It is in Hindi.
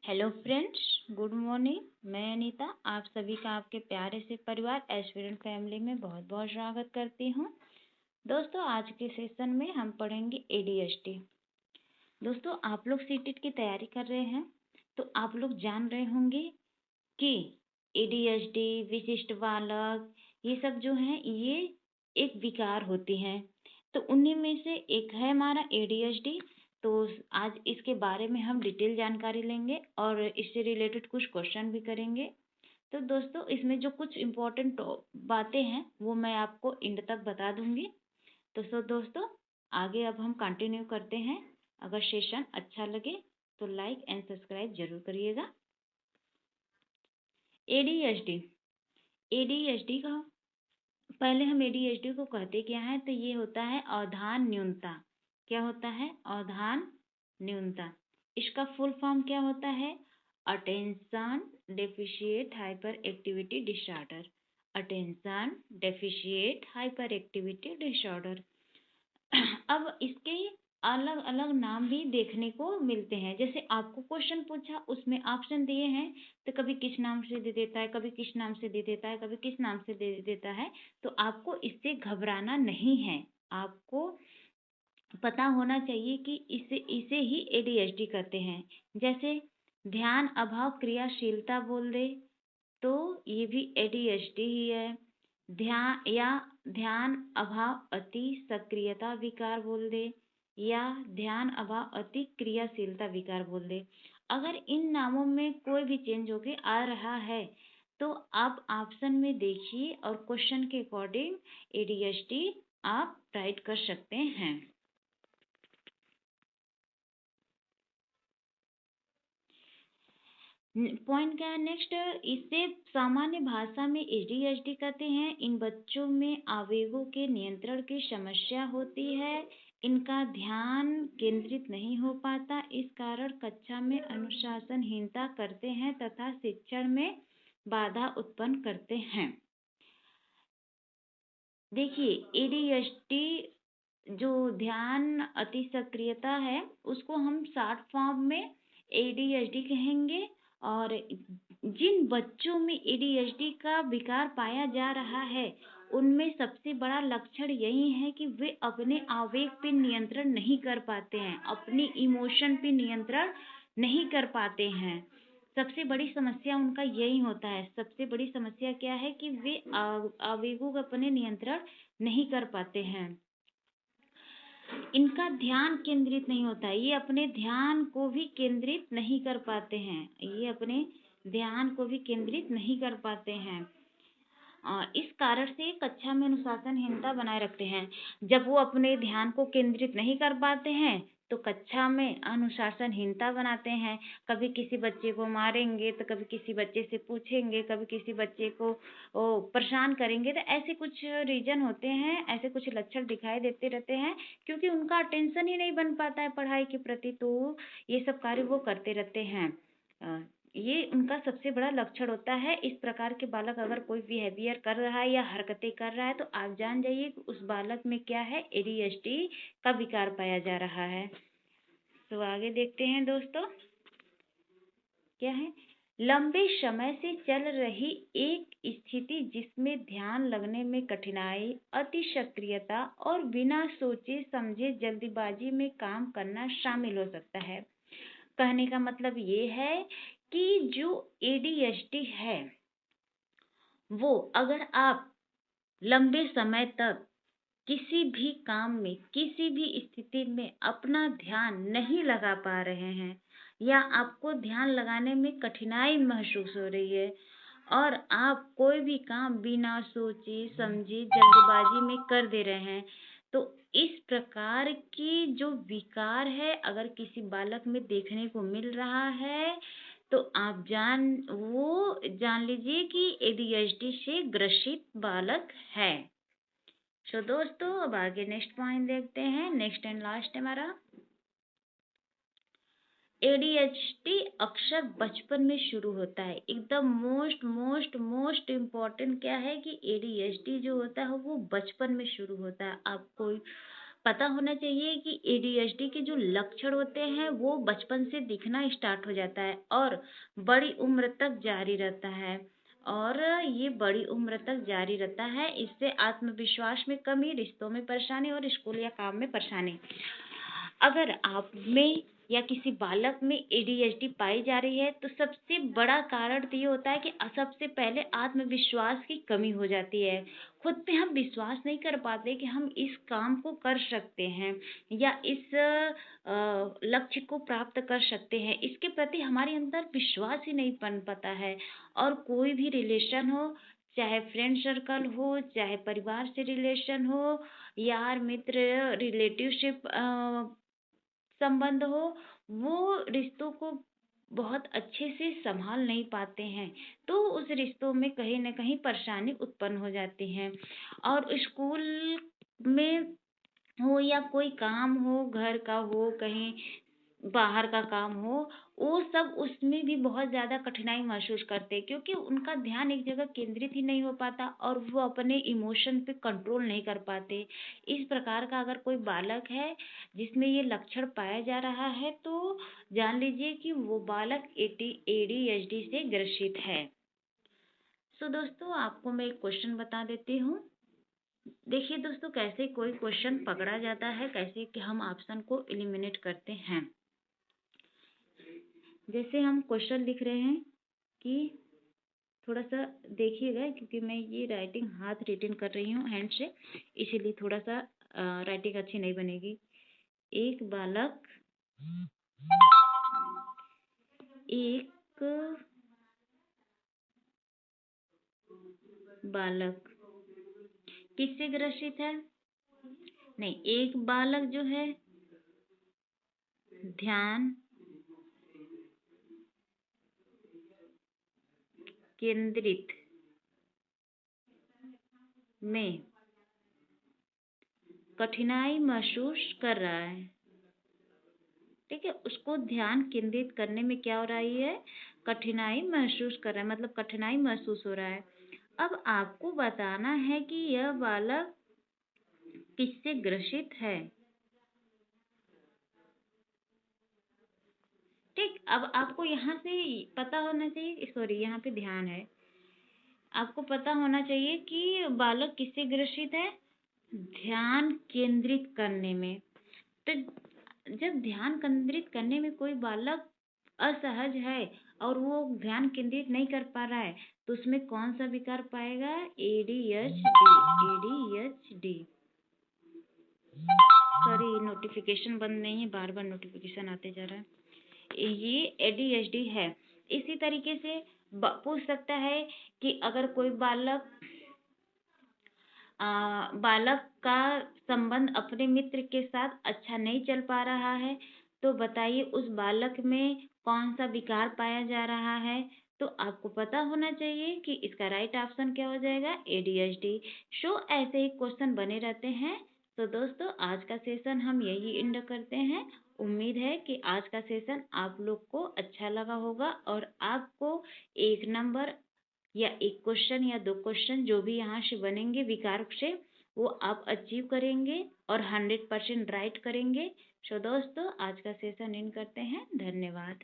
Hello friends, good morning. मैं अनीता आप सभी का आपके प्यारे से परिवार एस्पिरेंट फैमिली में बहुत बहुत स्वागत करती हूँ। दोस्तों, आज के सेशन में हम पढ़ेंगे एडीएचडी। दोस्तों, आप लोग सीटेट की तैयारी कर रहे हैं तो आप लोग जान रहे होंगे कि एडीएचडी, विशिष्ट बालक, ये सब जो हैं ये एक विकार होती हैं। तो उन्हीं में से एक है हमारा एडीएचडी। तो आज इसके बारे में हम डिटेल जानकारी लेंगे और इससे रिलेटेड कुछ क्वेश्चन भी करेंगे। तो दोस्तों, इसमें जो कुछ इम्पोर्टेंट बातें हैं वो मैं आपको एंड तक बता दूंगी। तो दोस्तों, आगे अब हम कंटिन्यू करते हैं। अगर सेशन अच्छा लगे तो लाइक एंड सब्सक्राइब जरूर करिएगा। एडीएचडी, एडीएचडी का पहले हम एडीएचडी को कहते क्या है, तो ये होता है अवधान न्यूनता। क्या होता है? अवधान न्यूनता। इसका फुल फॉर्म क्या होता है? Attention deficit hyper activity disorder. Attention deficit hyper activity disorder. अब इसके अलग अलग नाम भी देखने को मिलते हैं। जैसे आपको क्वेश्चन पूछा, उसमें ऑप्शन दिए हैं, तो कभी किस नाम से दे देता है, कभी किस नाम से दे देता है, कभी किस नाम से दे देता है। तो आपको इससे घबराना नहीं है। आपको पता होना चाहिए कि इसे इसे ही एडीएचडी कहते हैं। जैसे ध्यान अभाव क्रियाशीलता बोल दे तो ये भी एडीएचडी ही है। ध्यान अभाव अति सक्रियता विकार बोल दे, या ध्यान अभाव अति क्रियाशीलता विकार बोल दे। अगर इन नामों में कोई भी चेंज होके आ रहा है तो आप ऑप्शन में देखिए और क्वेश्चन के अकॉर्डिंग एडीएचडी आप राइट कर सकते हैं। पॉइंट क्या है नेक्स्ट? इसे सामान्य भाषा में एडीएचडी कहते हैं। इन बच्चों में आवेगों के नियंत्रण की समस्या होती है। इनका ध्यान केंद्रित नहीं हो पाता, इस कारण कक्षा में अनुशासनहीनता करते हैं तथा शिक्षण में बाधा उत्पन्न करते हैं। देखिए, एडीएचडी जो ध्यान अति सक्रियता है उसको हम शॉर्ट फॉर्म में एडीएचडी कहेंगे। और जिन बच्चों में एडीएचडी का विकार पाया जा रहा है उनमें सबसे बड़ा लक्षण यही है कि वे अपने आवेग पे नियंत्रण नहीं कर पाते हैं, अपनी इमोशन पे नियंत्रण नहीं कर पाते हैं। सबसे बड़ी समस्या उनका यही होता है। सबसे बड़ी समस्या क्या है कि वे आवेगों का अपने नियंत्रण नहीं कर पाते हैं। इनका ध्यान केंद्रित नहीं होता है, ये अपने ध्यान को भी केंद्रित नहीं कर पाते हैं। ये अपने ध्यान को भी केंद्रित नहीं कर पाते हैं। इस कारण से कक्षा में अनुशासनहीनता बनाए रखते हैं। जब वो अपने ध्यान को केंद्रित नहीं कर पाते हैं तो कक्षा में अनुशासनहीनता बनाते हैं। कभी किसी बच्चे को मारेंगे, तो कभी किसी बच्चे से पूछेंगे, कभी किसी बच्चे को परेशान करेंगे। तो ऐसे कुछ रीजन होते हैं, ऐसे कुछ लक्षण दिखाई देते रहते हैं, क्योंकि उनका अटेंशन ही नहीं बन पाता है पढ़ाई के प्रति, तो ये सब कार्य वो करते रहते हैं। ये उनका सबसे बड़ा लक्षण होता है। इस प्रकार के बालक अगर कोई बिहेवियर कर रहा है या हरकतें कर रहा है तो आप जान जाइए कि उस बालक में क्या है, एडीएचडी का विकार पाया जा रहा है। तो आगे देखते हैं दोस्तों, क्या है? लंबे समय से चल रही एक स्थिति जिसमें ध्यान लगने में कठिनाई, अति सक्रियता और बिना सोचे समझे जल्दीबाजी में काम करना शामिल हो सकता है। कहने का मतलब ये है कि जो एडीएचडी है वो अगर आप लंबे समय तक किसी भी काम में, किसी भी स्थिति में अपना ध्यान नहीं लगा पा रहे हैं, या आपको ध्यान लगाने में कठिनाई महसूस हो रही है और आप कोई भी काम बिना सोचे समझे जल्दबाजी में कर दे रहे हैं, तो इस प्रकार की जो विकार है अगर किसी बालक में देखने को मिल रहा है तो आप जान लीजिए कि एडीएचडी से ग्रसित बालक है। तो दोस्तों, अब आगे नेक्स्ट पॉइंट देखते हैं। नेक्स्ट एंड लास्ट हमारा, एडीएचडी अक्सर बचपन में शुरू होता है। एकदम मोस्ट मोस्ट मोस्ट इम्पॉर्टेंट क्या है कि एडीएचडी जो होता है वो बचपन में शुरू होता है। आप पता होना चाहिए कि एडीएचडी के जो लक्षण होते हैं वो बचपन से दिखना स्टार्ट हो जाता है और बड़ी उम्र तक जारी रहता है। और ये बड़ी उम्र तक जारी रहता है। इससे आत्मविश्वास में कमी, रिश्तों में परेशानी और स्कूल या काम में परेशानी। अगर आप में या किसी बालक में एडीएचडी पाई जा रही है तो सबसे बड़ा कारण तो ये होता है कि सबसे पहले आत्मविश्वास की कमी हो जाती है। खुद पे हम विश्वास नहीं कर पाते कि हम इस काम को कर सकते हैं या इस लक्ष्य को प्राप्त कर सकते हैं। इसके प्रति हमारे अंदर विश्वास ही नहीं बन पाता है। और कोई भी रिलेशन हो, चाहे फ्रेंड सर्कल हो, चाहे परिवार से रिलेशन हो, यार मित्र, रिलेटिवशिप संबंध हो, वो रिश्तों को बहुत अच्छे से संभाल नहीं पाते हैं, तो उस रिश्तों में कहीं न कहीं परेशानी उत्पन्न हो जाती है। और स्कूल में हो या कोई काम हो, घर का हो, कहीं बाहर का काम हो, वो सब उसमें भी बहुत ज़्यादा कठिनाई महसूस करते हैं क्योंकि उनका ध्यान एक जगह केंद्रित ही नहीं हो पाता और वो अपने इमोशन पे कंट्रोल नहीं कर पाते। इस प्रकार का अगर कोई बालक है जिसमें ये लक्षण पाया जा रहा है तो जान लीजिए कि वो बालक एडीएचडी से ग्रसित है। सो दोस्तों, आपको मैं एक क्वेश्चन बता देती हूँ। देखिए दोस्तों, कैसे कोई क्वेश्चन पकड़ा जाता है, कैसे कि हम ऑप्शन को एलिमिनेट करते हैं। जैसे हम क्वेश्चन लिख रहे हैं कि थोड़ा सा देखिएगा क्योंकि मैं ये राइटिंग हाथ रिटन कर रही हूँ हैंड से, इसीलिए थोड़ा सा राइटिंग अच्छी नहीं बनेगी। एक बालक एक बालक किससे ग्रसित है? नहीं, एक बालक जो है ध्यान केंद्रित में कठिनाई महसूस कर रहा है। ठीक है, उसको ध्यान केंद्रित करने में क्या हो रही है? कठिनाई महसूस कर रहा है, मतलब कठिनाई महसूस हो रहा है। अब आपको बताना है कि यह बालक किससे ग्रसित है। ठीक, अब आपको यहाँ से पता होना चाहिए, सॉरी यहाँ पे ध्यान है, आपको पता होना चाहिए कि बालक किससे ग्रसित है? ध्यान केंद्रित करने में। तो जब ध्यान केंद्रित करने में कोई बालक असहज है और वो ध्यान केंद्रित नहीं कर पा रहा है तो उसमें कौन सा विकार पाएगा? एडीएचडी। एडीएचडी। सॉरी, नोटिफिकेशन बंद नहीं है, बार बार नोटिफिकेशन आते जा रहा है। ये एडीएचडी है। इसी तरीके से पूछ सकता है कि अगर कोई बालक का संबंध अपने मित्र के साथ अच्छा नहीं चल पा रहा है तो बताइए उस बालक में कौन सा विकार पाया जा रहा है। तो आपको पता होना चाहिए कि इसका राइट ऑप्शन क्या हो जाएगा? एडीएचडी। सो ऐसे ही क्वेश्चन बने रहते हैं। तो दोस्तों, आज का सेशन हम यही एंड करते हैं। उम्मीद है कि आज का सेशन आप लोग को अच्छा लगा होगा और आपको 1 नंबर या 1 क्वेश्चन या 2 क्वेश्चन जो भी यहाँ से बनेंगे विकार से वो आप अचीव करेंगे और 100% राइट करेंगे। सो दोस्तों, आज का सेशन इन करते हैं। धन्यवाद।